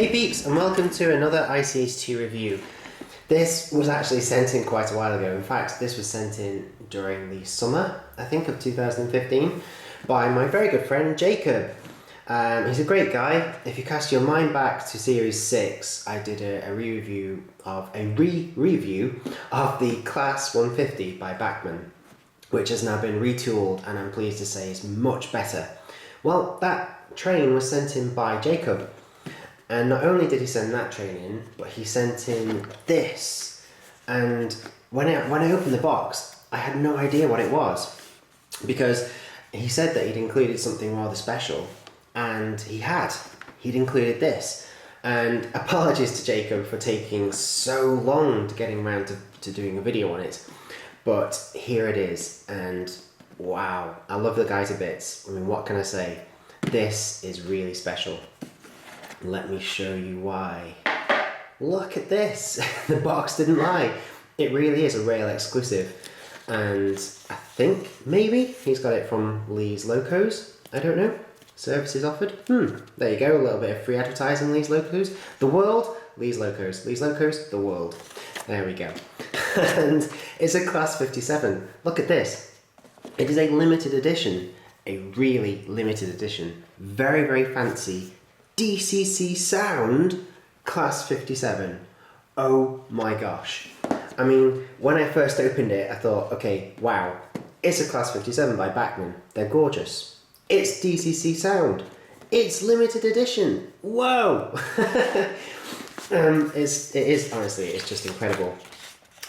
Hey peeps, and welcome to another ICH2 review. This was actually sent in quite a while ago. In fact, this was sent in during the summer, I think, of 2015 by my very good friend Jacob. He's a great guy. If you cast your mind back to Series 6, I did a review of the Class 150 by Bachmann, which has now been retooled and I'm pleased to say is much better. Well, that train was sent in by Jacob. And not only did he send that train in, but he sent in this. And when I opened the box, I had no idea what it was. Because he said that he'd included something rather special. And he'd included this. And apologies to Jacob for taking so long to getting around to doing a video on it. But here it is. And wow, I love the guy to bits. I mean, what can I say? This is really special. Let me show you why. Look at this. The box didn't lie. It really is a rail exclusive. And I think maybe he's got it from Lee's Locos. I don't know. Services offered. There you go. A little bit of free advertising. Lee's Locos. The world. Lee's Locos. Lee's Locos. The world. There we go. And it's a Class 57. Look at this. It is a limited edition. A really limited edition. Very, very fancy. DCC sound Class 57. Oh my gosh. I mean, when I first opened it, I thought, okay, wow, it's a Class 57 by Bachmann. They're gorgeous. It's DCC sound. It's limited edition. Whoa! It is, honestly, it's just incredible.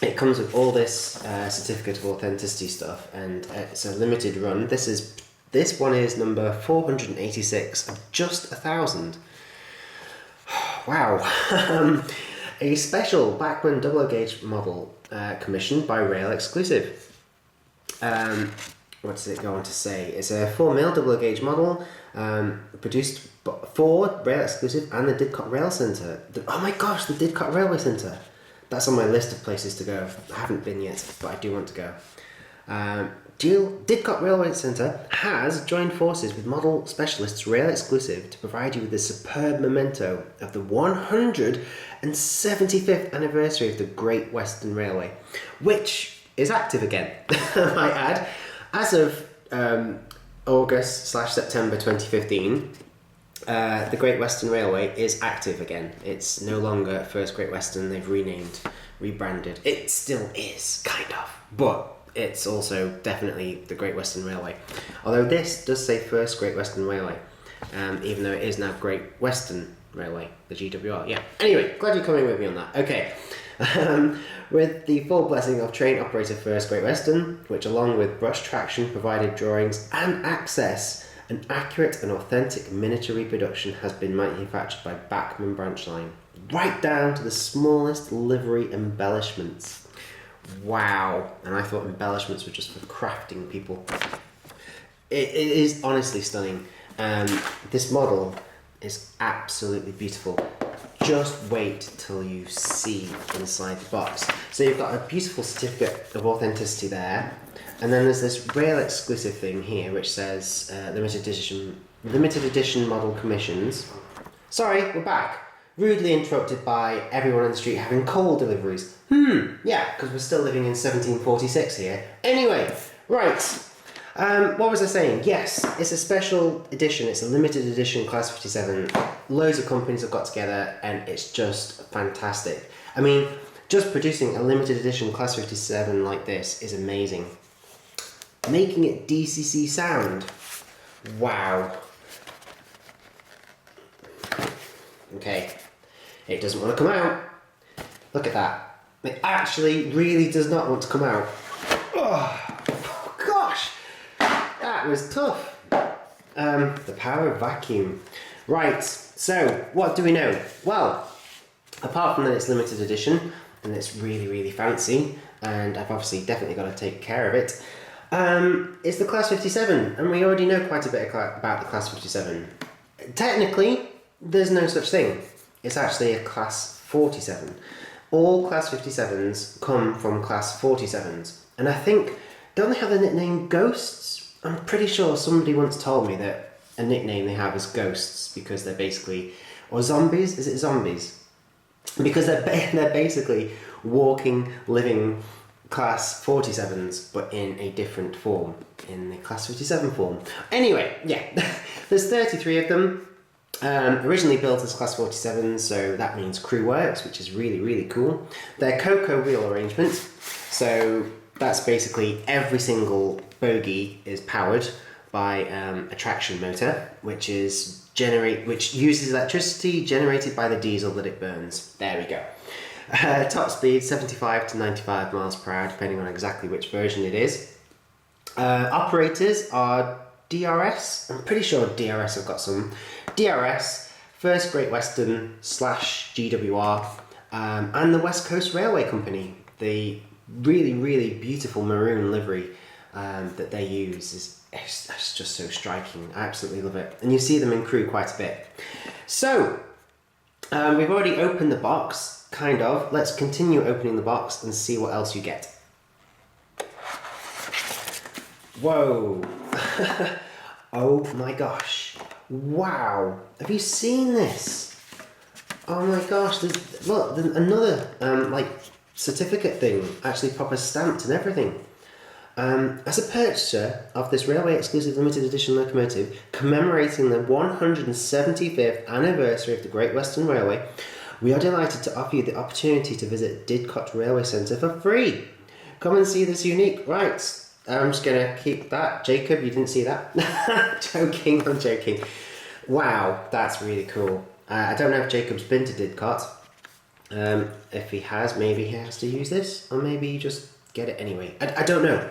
It comes with all this certificate of authenticity stuff, and it's a limited run. This one is number 486 of just 1,000. Wow. A special Bachmann double gauge model commissioned by Rail Exclusive. What does it go on to say? It's a 4mm double gauge model produced for Rail Exclusive and the Didcot Rail Centre. Oh my gosh, the Didcot Railway Centre. That's on my list of places to go. I haven't been yet, but I do want to go. Didcot Railway Centre has joined forces with model specialists Rail Exclusive to provide you with the superb memento of the 175th anniversary of the Great Western Railway, which is active again, I might add. As of August/September 2015, the Great Western Railway is active again. It's no longer First Great Western. They've rebranded. It still is, kind of, but it's also definitely the Great Western Railway. Although this does say First Great Western Railway, even though it is now Great Western Railway, the GWR. Yeah. Anyway, glad you're coming with me on that. Okay. With the full blessing of train operator First Great Western, which along with brush traction provided drawings and access, an accurate and authentic miniature reproduction has been manufactured by Bachmann branch line, right down to the smallest livery embellishments. Wow. And I thought embellishments were just for crafting people. It is honestly stunning. This model is absolutely beautiful. Just wait till you see inside the box. So you've got a beautiful certificate of authenticity there, and then there's this Rail Exclusive thing here which says limited edition model commissions. Sorry, we're back. Rudely interrupted by everyone on the street having coal deliveries. Yeah, because we're still living in 1746 here. Anyway, right. What was I saying? Yes, it's a special edition. It's a limited edition Class 57. Loads of companies have got together and it's just fantastic. I mean, just producing a limited edition Class 57 like this is amazing. Making it DCC sound. Wow. Okay. It doesn't want to come out. Look at that. It actually really does not want to come out. Oh, gosh. That was tough. The power of vacuum. Right, so what do we know? Well, apart from that it's limited edition and it's really, really fancy, and I've obviously definitely got to take care of it, it's the Class 57, and we already know quite a bit about the Class 57. Technically, there's no such thing. It's actually a Class 47. All Class 57s come from Class 47s, and I think, don't they have the nickname Ghosts? I'm pretty sure somebody once told me that a nickname they have as ghosts because they're basically, or zombies, is it zombies? Because they're basically walking, living Class 47s, but in a different form, in the Class 57 form. Anyway, yeah, there's 33 of them. Originally built as Class 47s, so that means crew works, which is really, really cool. They're Coco wheel arrangements, so that's basically every single bogie is powered by a traction motor, which uses electricity generated by the diesel that it burns. There we go. Top speed 75 to 95 miles per hour, depending on exactly which version it is. Operators are DRS. I'm pretty sure DRS have got some. DRS, First Great Western / GWR, and the West Coast Railway Company. The really, really beautiful maroon livery that they use is it's just so striking. I absolutely love it. And you see them in crew quite a bit. So, we've already opened the box, kind of. Let's continue opening the box and see what else you get. Whoa. Oh my gosh. Wow. Have you seen this? Oh my gosh. Look, another like certificate thing, actually proper stamped and everything. As a purchaser of this railway exclusive limited edition locomotive commemorating the 175th anniversary of the Great Western Railway, we are delighted to offer you the opportunity to visit Didcot Railway Centre for free. Come and see this unique. Right, I'm just going to keep that. Jacob, you didn't see that? Joking, I'm joking. Wow, that's really cool. I don't know if Jacob's been to Didcot. If he has, maybe he has to use this, or maybe you just get it anyway. I don't know.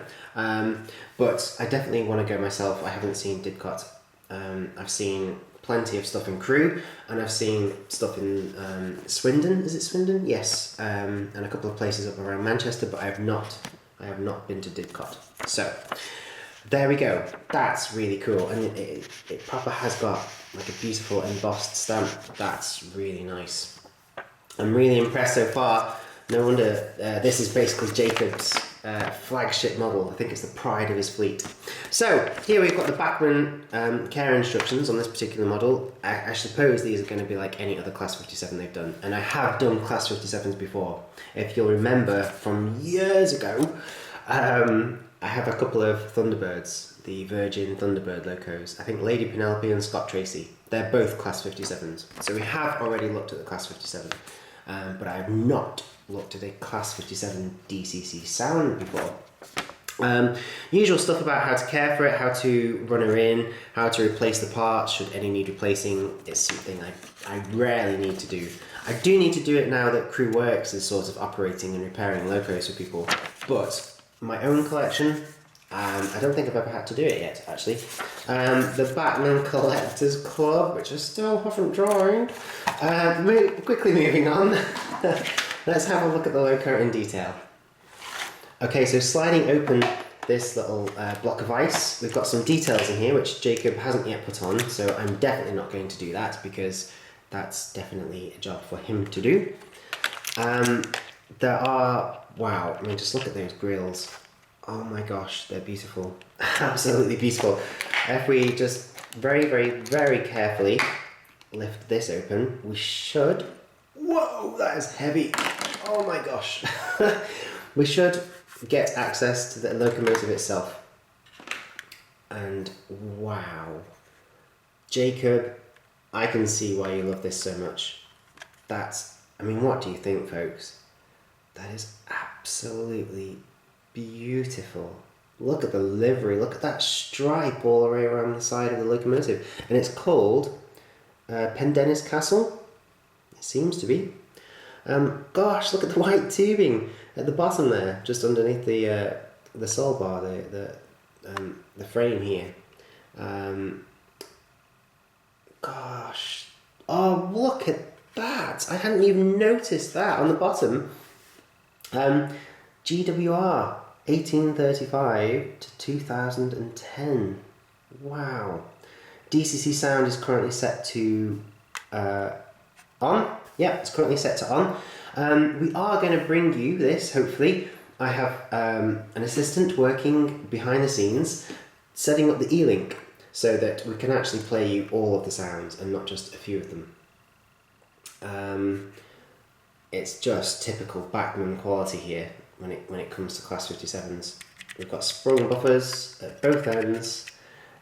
But I definitely want to go myself. I haven't seen Didcot. I've seen plenty of stuff in Crewe, and I've seen stuff in Swindon. Is it Swindon? Yes. And a couple of places up around Manchester, but I have not been to Didcot. So there we go. That's really cool, and it proper has got like a beautiful embossed stamp. That's really nice. I'm really impressed so far. No wonder this is basically Jacob's flagship model. I think it's the pride of his fleet. So here we've got the Bachmann care instructions on this particular model. I suppose these are going to be like any other Class 57 they've done. And I have done Class 57s before. If you'll remember from years ago, I have a couple of Thunderbirds, the Virgin Thunderbird locos. I think Lady Penelope and Scott Tracy. They're both Class 57s. So we have already looked at the Class 57. But I have not looked at a Class 57 DCC sound before. Usual stuff about how to care for it, how to run her in, how to replace the parts should any need replacing. It's something I rarely need to do. I do need to do it now that Crew Works is sort of operating and repairing locos for people, but my own collection, I don't think I've ever had to do it yet, actually. The Bachmann Collectors Club, which I still haven't joined. Quickly moving on. Let's have a look at the loco in detail. Okay, so sliding open this little block of ice, we've got some details in here which Jacob hasn't yet put on, so I'm definitely not going to do that because that's definitely a job for him to do. There are, wow, I mean, just look at those grills. Oh my gosh, they're beautiful. Absolutely beautiful. If we just very, very, very carefully lift this open, we should... Whoa, that is heavy. Oh my gosh. We should get access to the locomotive itself. And wow. Jacob, I can see why you love this so much. That's, I mean, what do you think, folks? That is absolutely beautiful. Look at the livery, look at that stripe all the way around the side of the locomotive. And it's called Pendennis Castle. It seems to be. Gosh, look at the white tubing at the bottom there, just underneath the sole bar, the frame here. Gosh, oh look at that! I hadn't even noticed that on the bottom. GWR 1835 to 2010. Wow. DCC sound is currently set to on. Yeah, it's currently set to on. We are going to bring you this, hopefully. I have an assistant working behind the scenes, setting up the E-Link. so that we can actually play you all of the sounds and not just a few of them. It's just typical Bachmann quality here when it comes to Class 57s. We've got sprung buffers at both ends.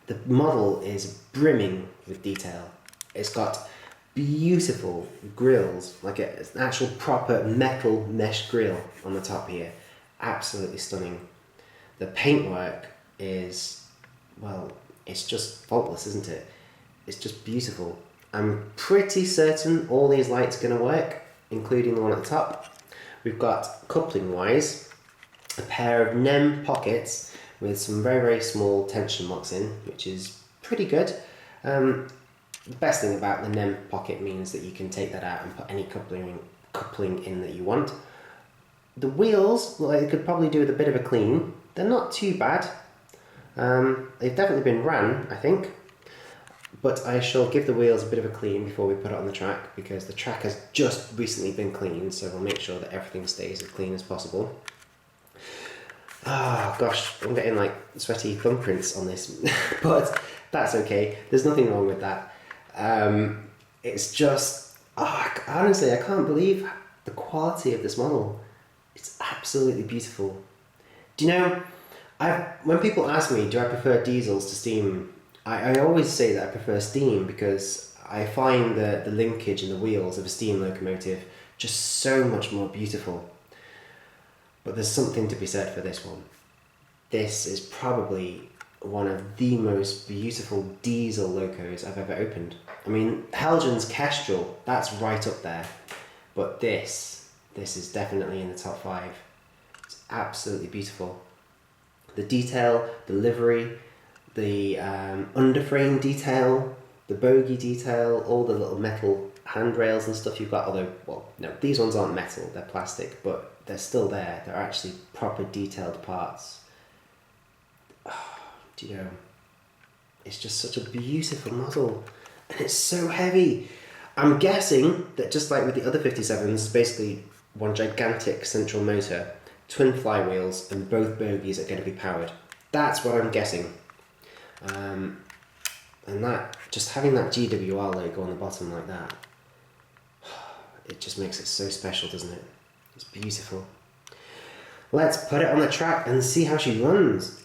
The model is brimming with detail. It's got beautiful grills, like an actual proper metal mesh grill on the top here. Absolutely stunning. The paintwork is, well, it's just faultless, isn't it? It's just beautiful. I'm pretty certain all these lights are going to work, including the one at the top. We've got, coupling wise, a pair of NEM pockets with some very, very small tension locks in, which is pretty good. The best thing about the NEM pocket means that you can take that out and put any coupling in that you want. The wheels look like they could probably do with a bit of a clean. They're not too bad. They've definitely been ran, I think. But I shall give the wheels a bit of a clean before we put it on the track, because the track has just recently been cleaned, so we'll make sure that everything stays as clean as possible. Oh gosh, I'm getting like sweaty thumbprints on this, but that's okay. There's nothing wrong with that. It's just, honestly, I can't believe the quality of this model. It's absolutely beautiful. Do you know, when people ask me, do I prefer diesels to steam, I always say that I prefer steam, because I find the linkage in the wheels of a steam locomotive just so much more beautiful. But there's something to be said for this one. This is probably one of the most beautiful diesel locos I've ever opened. I mean, Helgen's Kestrel, that's right up there. But this is definitely in the top 5. It's absolutely beautiful. The detail, the livery, the underframe detail, the bogie detail, all the little metal handrails and stuff you've got, although, well, no, these ones aren't metal, they're plastic, but they're still there. They're actually proper detailed parts. Oh, do you know, it's just such a beautiful model, and it's so heavy. I'm guessing that just like with the other 57s, it's basically one gigantic central motor, twin flywheels, and both bogies are going to be powered. That's what I'm guessing. And that, just having that GWR logo on the bottom like that, it just makes it so special, doesn't it? It's beautiful. Let's put it on the track and see how she runs.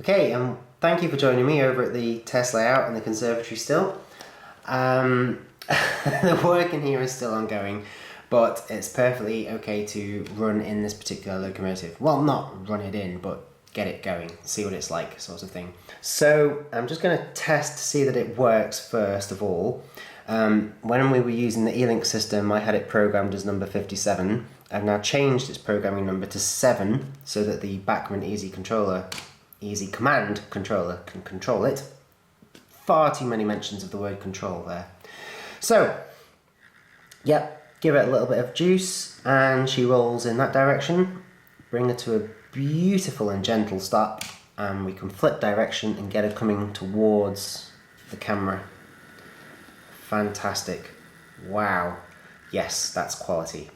Okay, thank you for joining me over at the test layout and the conservatory still. The work in here is still ongoing, but it's perfectly okay to run in this particular locomotive. Well, not run it in, but get it going, see what it's like, sort of thing. So I'm just going to test to see that it works first of all. When we were using the E-Link system, I had it programmed as number 57. I've now changed its programming number to 7 so that the Bachmann Easy Command controller can control it. Far too many mentions of the word control there. So, yep, give it a little bit of juice and she rolls in that direction. Bring her to a beautiful and gentle stop, and we can flip direction and get her coming towards the camera. Fantastic. Wow. Yes, that's quality.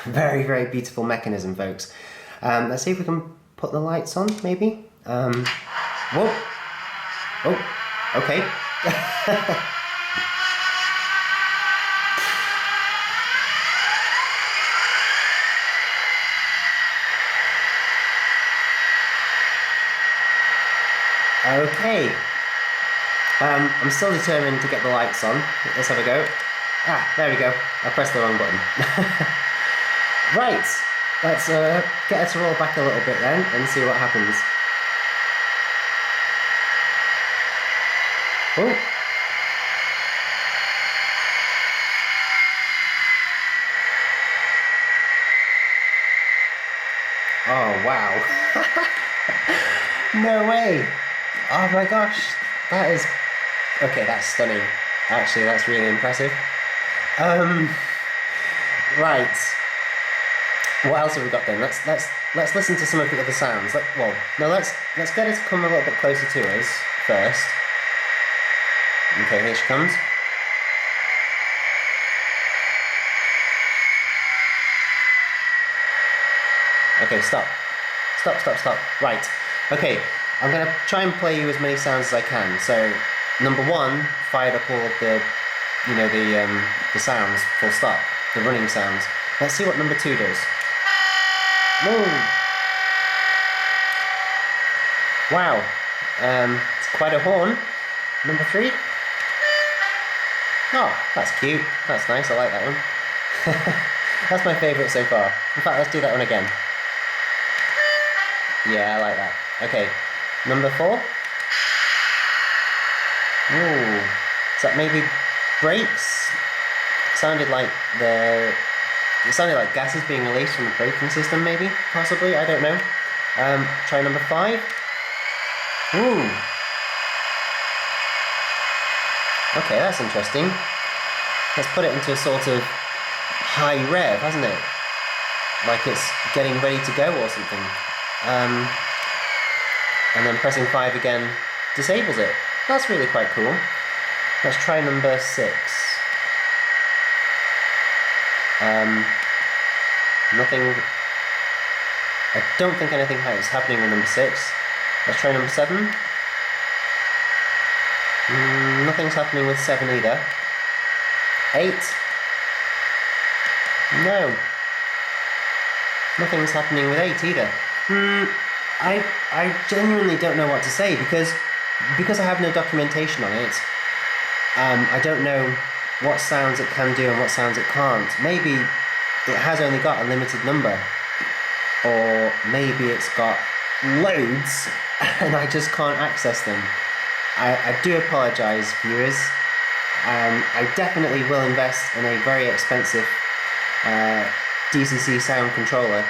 Very, very beautiful mechanism, folks. Let's see if we can put the lights on, maybe. Whoa. Oh, okay. Okay. I'm still determined to get the lights on. Let's have a go. There we go. I pressed the wrong button. Right. Let's get her to roll back a little bit then and see what happens. Oh. Oh, wow. No way. Oh my gosh. That is... Okay, that's stunning. Actually, that's really impressive. Right. What else have we got then? Let's listen to some of the other sounds. Let's get her to come a little bit closer to us first. Okay, here she comes. Okay, stop. Stop. Right. Okay, I'm going to try and play you as many sounds as I can. So, number 1 fired up all of the, you know, the sounds, full stop, the running sounds. Let's see what number 2 does. Whoa! Wow, it's quite a horn. Number 3. Oh, that's cute. That's nice. I like that one. That's my favourite so far. In fact, let's do that one again. Yeah, I like that. Okay, number 4. Ooh, is that maybe brakes? It sounded like gases being released from the braking system, maybe, possibly. I don't know. Try number 5. Ooh. Okay, that's interesting. Let's put it into a sort of high rev, hasn't it? Like it's getting ready to go or something. And then pressing 5 again disables it. That's really quite cool. Let's try number 6. Nothing. I don't think anything is happening with number 6. Let's try number 7. Nothing's happening with 7 either. 8. No. Nothing's happening with 8 either. I genuinely don't know what to say because I have no documentation on it. I don't know what sounds it can do and what sounds it can't. Maybe it has only got a limited number, or maybe it's got loads and I just can't access them. I do apologise, viewers. I definitely will invest in a very expensive DCC sound controller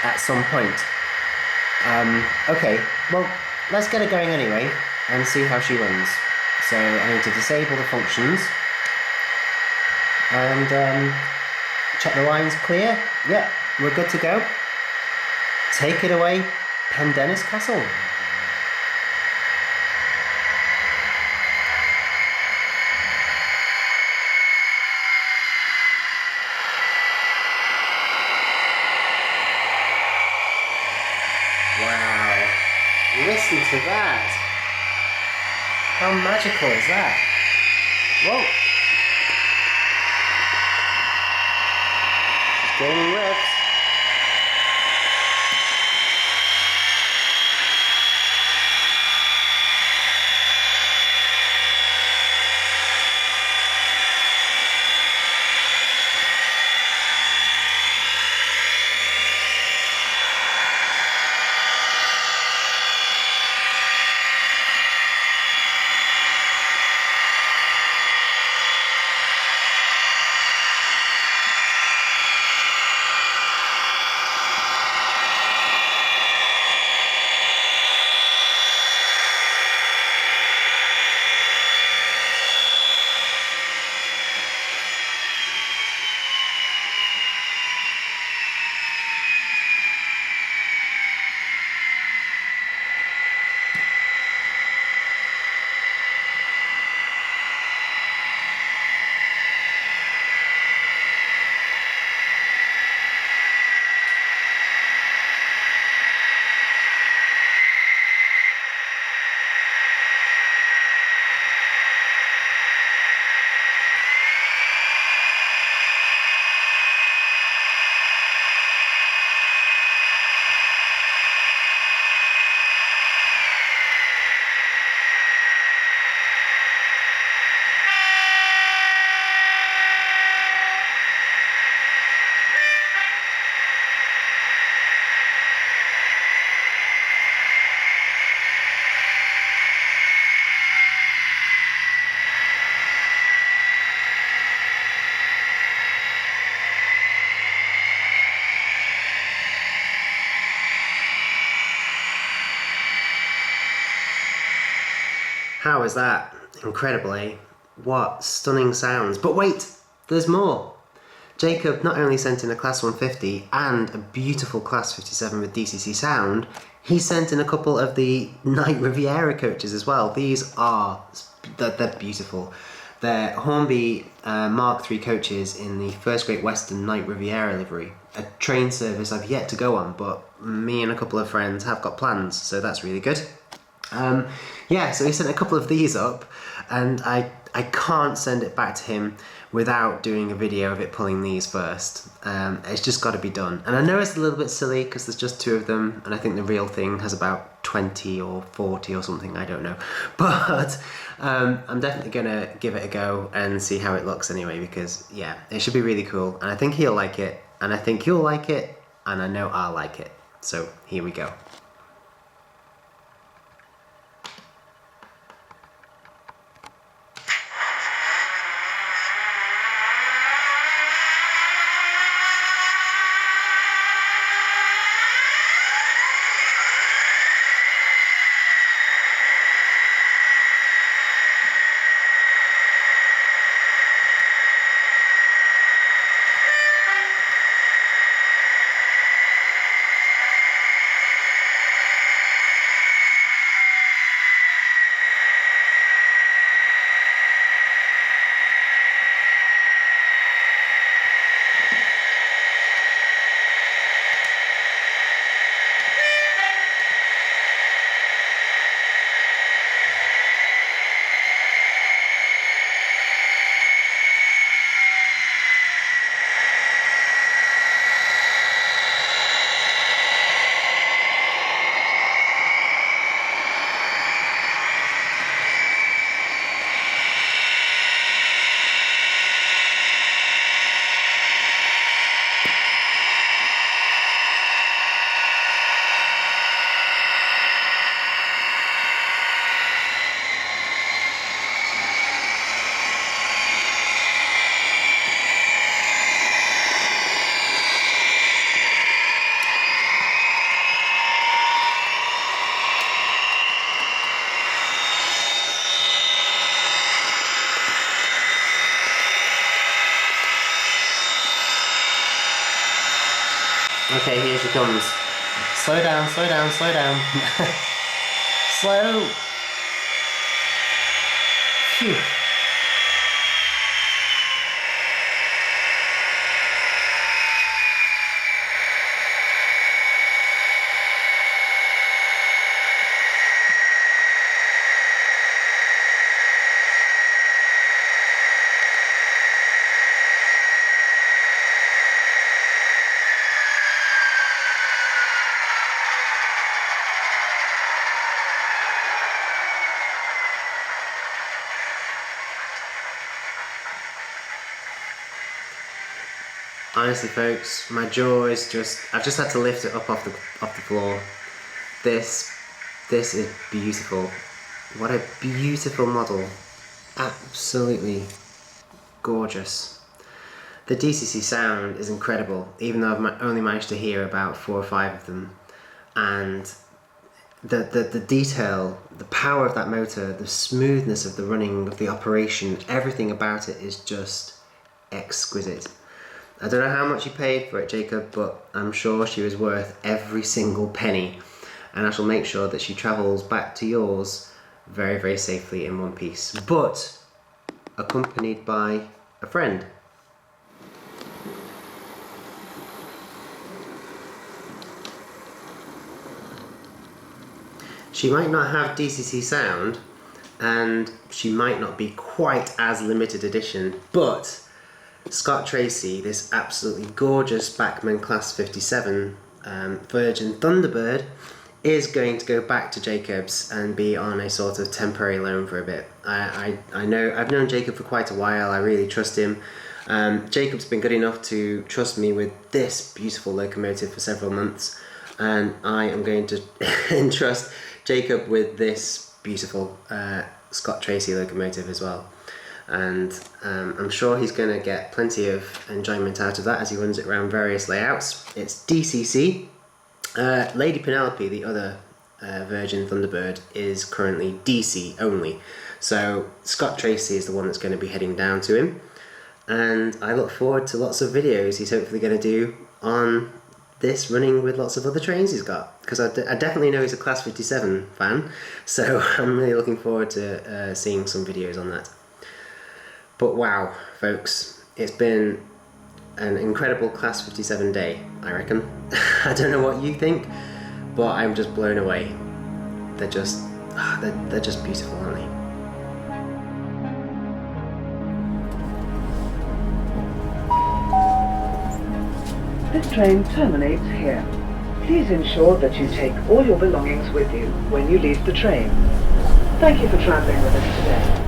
at some point. Okay, well, let's get it going anyway and see how she runs. So I need to disable the functions and check the lines clear. Yep, we're good to go. Take it away, Pendennis Castle. Wow, listen to that. How magical is that? Whoa. She's gaining revs. How is that? Incredible, eh? What stunning sounds. But wait, there's more. Jacob not only sent in a Class 150 and a beautiful Class 57 with DCC sound, he sent in a couple of the Night Riviera coaches as well. They're beautiful. They're Hornby Mark III coaches in the First Great Western Night Riviera livery, a train service I've yet to go on, but me and a couple of friends have got plans, so that's really good. Yeah, so he sent a couple of these up, and I can't send it back to him without doing a video of it pulling these first. It's just got to be done. And I know it's a little bit silly because there's just 2 of them, and I think the real thing has about 20 or 40 or something, I don't know. But I'm definitely going to give it a go and see how it looks anyway, because yeah, it should be really cool, and I think he'll like it, and I think you'll like it, and I know I'll like it. So here we go. Okay, here she comes. Slow down, slow down, slow down. Slow. Phew. Honestly, folks, my jaw is I've just had to lift it up off the floor. This is beautiful. What a beautiful model. Absolutely gorgeous. The DCC sound is incredible, even though I've only managed to hear about 4 or 5 of them. And the detail, the power of that motor, the smoothness of the running, of the operation, everything about it is just exquisite. I don't know how much you paid for it, Jacob, but I'm sure she was worth every single penny, and I shall make sure that she travels back to yours very, very safely in one piece, but accompanied by a friend. She might not have DCC sound, and she might not be quite as limited edition, but Scott Tracy, this absolutely gorgeous Bachmann Class 57 Virgin Thunderbird, is going to go back to Jacob's and be on a sort of temporary loan for a bit. I know, I've known Jacob for quite a while, I really trust him. Jacob's been good enough to trust me with this beautiful locomotive for several months, and I am going to entrust Jacob with this beautiful Scott Tracy locomotive as well. And I'm sure he's going to get plenty of enjoyment out of that as he runs it around various layouts. It's DCC. Lady Penelope, the other Virgin Thunderbird, is currently DC only. So Scott Tracy is the one that's going to be heading down to him. And I look forward to lots of videos he's hopefully going to do on this running with lots of other trains he's got. Because I definitely know he's a Class 57 fan. So I'm really looking forward to seeing some videos on that. But wow, folks, it's been an incredible Class 57 day, I reckon. I don't know what you think, but I'm just blown away. They're just beautiful, aren't they? This train terminates here. Please ensure that you take all your belongings with you when you leave the train. Thank you for travelling with us today.